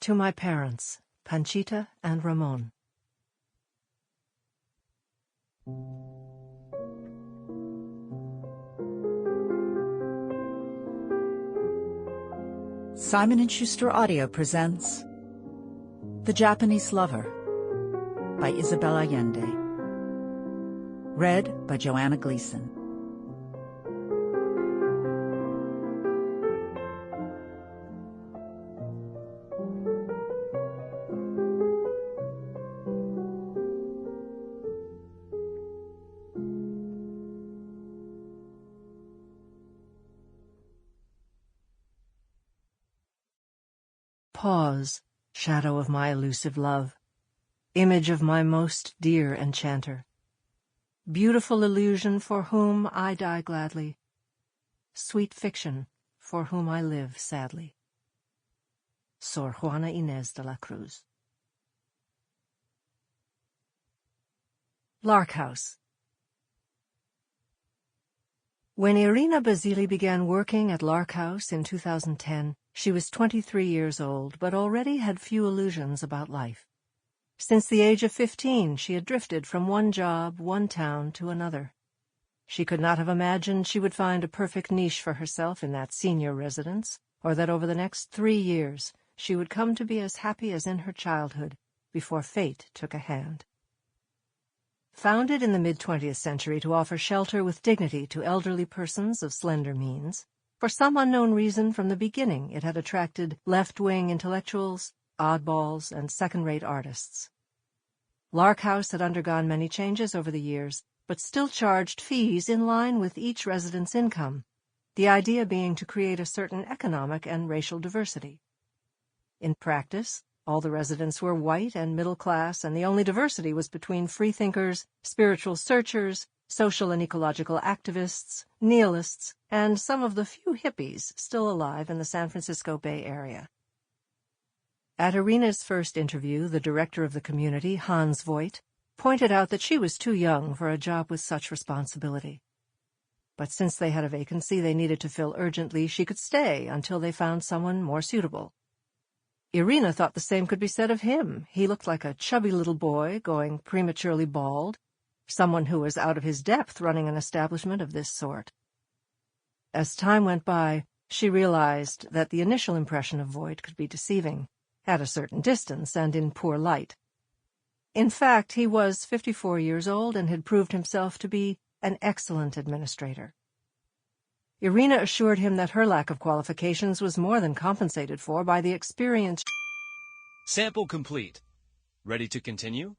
To my parents, Panchita and Ramon. Simon & Schuster Audio presents The Japanese Lover by Isabel Allende. Read by Joanna Gleason. Pause, shadow of my elusive love, image of my most dear enchanter, beautiful illusion for whom I die gladly, sweet fiction for whom I live sadly. Sor Juana Inés de la Cruz. Lark House. When Irina Bazili began working at Lark House in 2010, she was 23 years old, but already had few illusions about life. Since the age of 15, she had drifted from one job, one town, to another. She could not have imagined she would find a perfect niche for herself in that senior residence, or that over the next 3 years she would come to be as happy as in her childhood, before fate took a hand. Founded in the mid-20th century to offer shelter with dignity to elderly persons of slender means, for some unknown reason from the beginning it had attracted left-wing intellectuals, oddballs, and second-rate artists. Lark House had undergone many changes over the years, but still charged fees in line with each resident's income, the idea being to create a certain economic and racial diversity. In practice, all the residents were white and middle class, and the only diversity was between freethinkers, spiritual searchers, social and ecological activists, nihilists, and some of the few hippies still alive in the San Francisco Bay Area. At Irina's first interview, the director of the community, Hans Voigt, pointed out that she was too young for a job with such responsibility. But since they had a vacancy they needed to fill urgently, she could stay until they found someone more suitable. Irina thought the same could be said of him. He looked like a chubby little boy going prematurely bald, someone who was out of his depth running an establishment of this sort. As time went by, she realized that the initial impression of Voigt could be deceiving, at a certain distance and in poor light. In fact, he was 54 years old and had proved himself to be an excellent administrator. Irina assured him that her lack of qualifications was more than compensated for by the experience. Sample complete. Ready to continue?